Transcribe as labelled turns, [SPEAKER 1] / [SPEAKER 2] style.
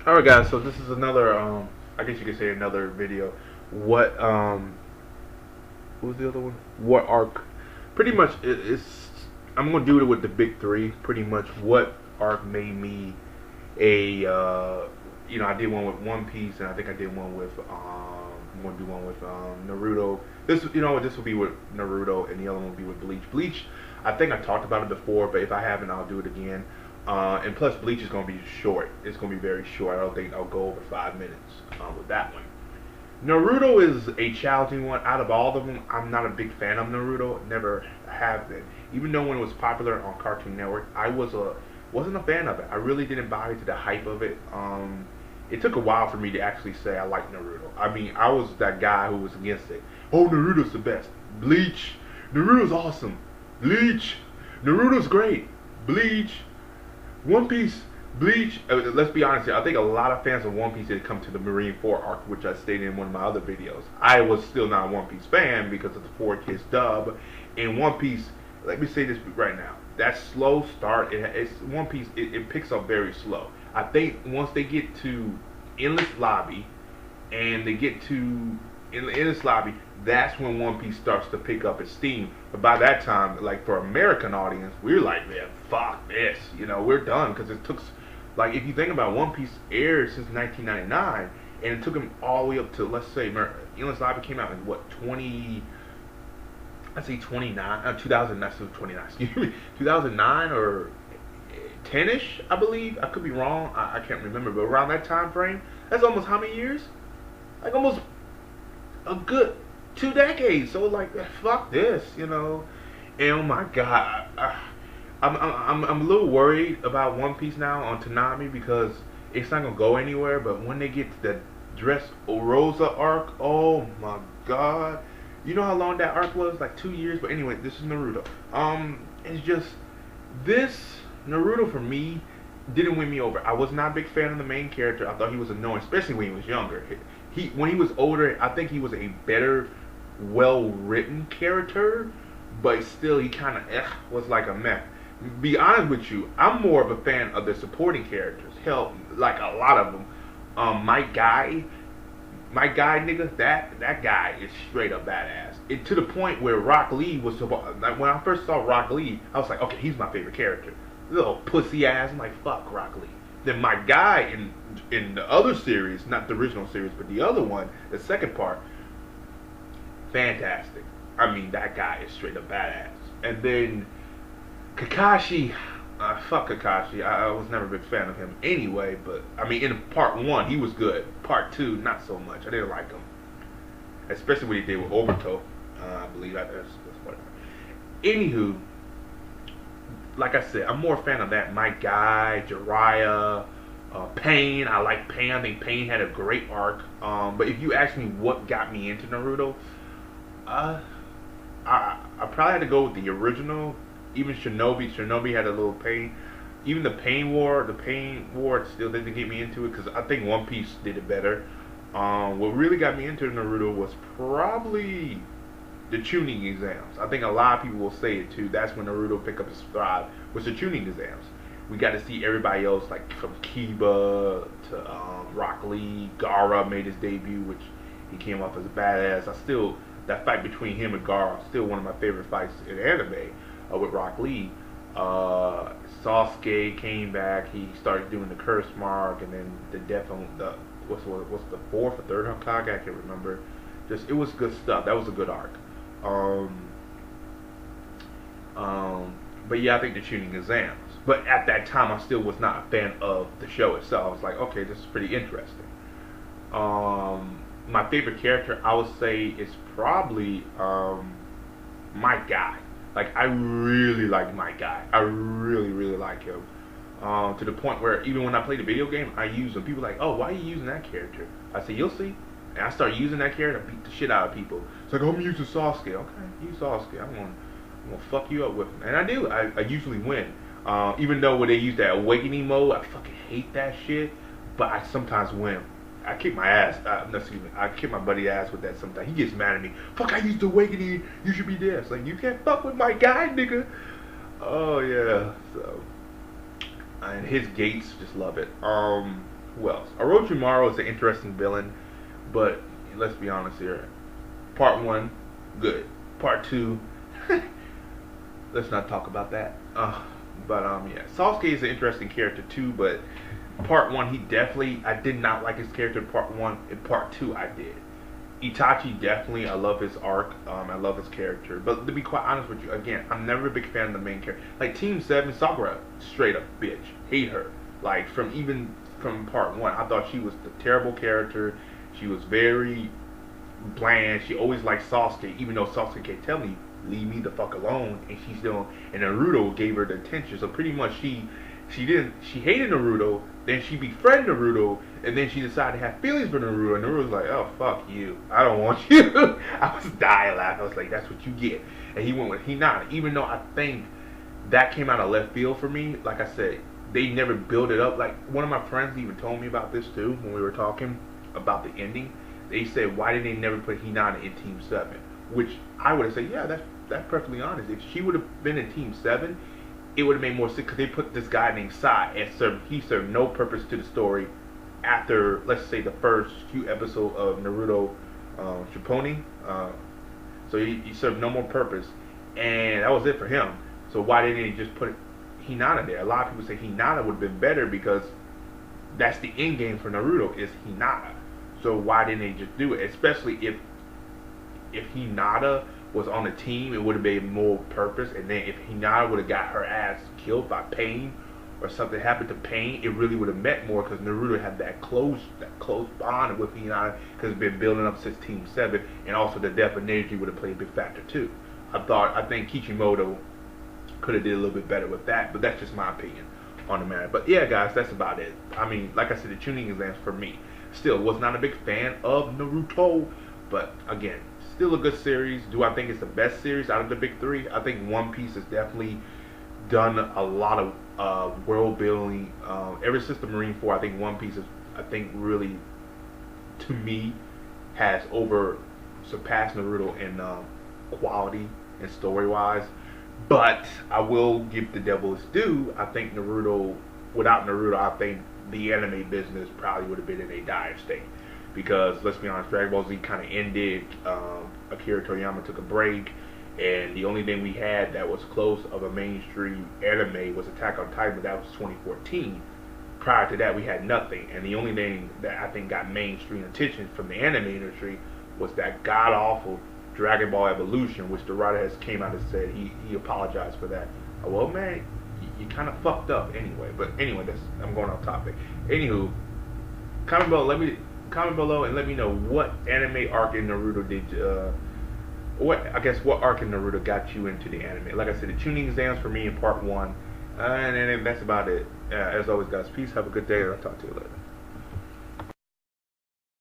[SPEAKER 1] Alright guys, so this is another I guess you could say another video. What what was the other one? What arc pretty much it's I'm gonna do it with the big three, pretty much what arc made me a I did one with One Piece and I think I did one with I'm gonna do one with Naruto. This will be with Naruto and the other one will be with Bleach. Bleach, I think I talked about it before, but if I haven't I'll do it again. And plus Bleach is gonna be short. It's gonna be very short. I don't think I'll go over 5 minutes with that one. Naruto is a challenging one. Out of all of them, I'm not a big fan of Naruto. Never have been. Even though when it was popular on Cartoon Network, I wasn't a fan of it. I really didn't buy into the hype of it. It took a while for me to actually say I like Naruto. I mean, I was that guy who was against it. Oh, Naruto's the best. Bleach. Naruto's awesome. Bleach. Naruto's great. Bleach. One Piece, Bleach. Let's be honest here. I think a lot of fans of One Piece did come to the Marine 4 arc, which I stated in one of my other videos. I was still not a One Piece fan because of the 4 Kids dub. In One Piece, let me say this right now. That slow start, it's One Piece. It picks up very slow. I think once they get to Endless Lobby, and they get to in this lobby, that's when One Piece starts to pick up its steam. But by that time, like for American audience, we're like, man, fuck this, we're done because it took, like, if you think about One Piece aired since 1999, and it took them all the way up to, let's say, Endless Lobby came out in what 20. I'd say 29, 2000, not so 29, excuse me, 2009 or 10ish, I believe. I could be wrong. I can't remember, but around that time frame, that's almost how many years? Like almost a good 2 decades. So like, fuck this. And oh my god, I'm a little worried about One Piece now on Tanami because it's not gonna go anywhere. But when they get to the Dress Rosa arc, oh my god, you know how long that arc was? Like 2 years. But anyway, this is Naruto. It's just this Naruto for me didn't win me over. I was not a big fan of the main character. I thought he was annoying, especially when he was younger. He when he was older, I think he was a better, well-written character, but still he kind of was like a meh. Be honest with you, I'm more of a fan of the supporting characters. Hell, like a lot of them. My guy, nigga, that guy is straight up badass. To the point where Rock Lee was like when I first saw Rock Lee, I was like, okay, he's my favorite character. Little pussy ass. I'm like, fuck Rock Lee. Then my guy in the other series, not the original series, but the other one, the second part, fantastic. I mean, that guy is straight up badass. And then Kakashi, fuck Kakashi. I was never a big fan of him anyway. But I mean, in part one, he was good. Part two, not so much. I didn't like him, especially what he did with Obito. I believe that's whatever. Anywho, like I said, I'm more a fan of that. My guy, Jiraiya, Pain. I like Pain. I think Pain had a great arc. But if you ask me what got me into Naruto, uh, I probably had to go with the original. Even Shinobi had a little Pain. Even the Pain War still didn't get me into it because I think One Piece did it better. What really got me into Naruto was probably the tuning exams. I think a lot of people will say it too. That's when Naruto picked up his thrive was the tuning exams. We got to see everybody else, like from Kiba to Rock Lee. Gaara made his debut, which he came off as a badass. That fight between him and Gaara, still one of my favorite fights in anime with Rock Lee. Sasuke came back. He started doing the curse mark, and then the death on the what's the fourth or third Hokage? I can't remember. Just it was good stuff. That was a good arc. Um, but yeah, I think the tuning exams. But at that time, I still was not a fan of the show itself. I was like, okay, this is pretty interesting. My favorite character, I would say, is probably my guy. Like, I really like my guy. I really, really like him. To the point where even when I play the video game, I use him. People are like, oh, why are you using that character? I say, you'll see. And I start using that character, beat the shit out of people. It's like, oh, I'm using Sasuke. Okay, use Sasuke. I'm gonna fuck you up with him. And I do. I usually win. Even though when they use that awakening mode, I fucking hate that shit. But I sometimes win. I kick my ass. Excuse me. I kick my buddy ass with that sometimes. He gets mad at me. Fuck, I used awakening. You should be there. It's like, you can't fuck with my guy, nigga. Oh, yeah. So, and his gates, just love it. Who else? Orochimaru is an interesting villain, but let's be honest here. Part 1, good. Part 2, let's not talk about that. Yeah, Sasuke is an interesting character too, but part 1 he definitely, I did not like his character in part 1. In part 2 I did. Itachi definitely, I love his arc. I love his character. But to be quite honest with you, again, I'm never a big fan of the main character. Like Team 7, Sakura, straight up bitch. Hate her. Like from part 1, I thought she was the terrible character. She was very bland. She always liked Sasuke, even though Sasuke kept telling me, leave me the fuck alone, and she still, and Naruto gave her the attention. So pretty much she hated Naruto, then she befriended Naruto, and then she decided to have feelings for Naruto, and Naruto was like, oh fuck you, I don't want you. I was dying laughing. I was like, that's what you get. And he went with Hinata, even though I think that came out of left field for me. Like I said, they never built it up. Like one of my friends even told me about this too when we were talking about the ending. They said, why did they never put Hinata in Team 7? Which I would have said, yeah, that's perfectly honest. If she would have been in Team 7, it would have made more sense, because they put this guy named Sai, and he served no purpose to the story after, let's say, the first few episodes of Naruto Shippuden. So he served no more purpose, and that was it for him. So why didn't they just put Hinata there? A lot of people say Hinata would have been better because that's the end game for Naruto is Hinata. So why didn't they just do it? Especially if Hinata was on the team, it would have made more purpose. And then if Hinata would have got her ass killed by Pain, or something happened to Pain, it really would have meant more, because Naruto had that close bond with Hinata, because it's been building up since Team 7, and also the death of Neji would have played a big factor too. I think Kishimoto could have did a little bit better with that, but that's just my opinion on the matter. But yeah, guys, that's about it. I mean, like I said, the tuning exams for me. Still, was not a big fan of Naruto, but again, still a good series. Do I think it's the best series out of the big 3? I think One Piece has definitely done a lot of world building. Ever since the Marine 4, I think One Piece is, I think really, to me, has surpassed Naruto in quality and story wise. But I will give the devil his due. I think Naruto, without Naruto, I think the anime business probably would have been in a dire state. Because let's be honest, Dragon Ball Z kind of ended. Akira Toriyama took a break, and the only thing we had that was close of a mainstream anime was Attack on Titan, but that was 2014. Prior to that, we had nothing, and the only thing that I think got mainstream attention from the anime industry was that god awful Dragon Ball Evolution, which the writer has came out and said he apologized for that. Well, man, you kind of fucked up anyway. But anyway, I'm going off topic. Anywho, comment below and let me know what anime arc in Naruto what arc in Naruto got you into the anime. Like I said, the tuning exams for me in part 1, and then that's about it. As always, guys, peace. Have a good day, and I'll talk to you later.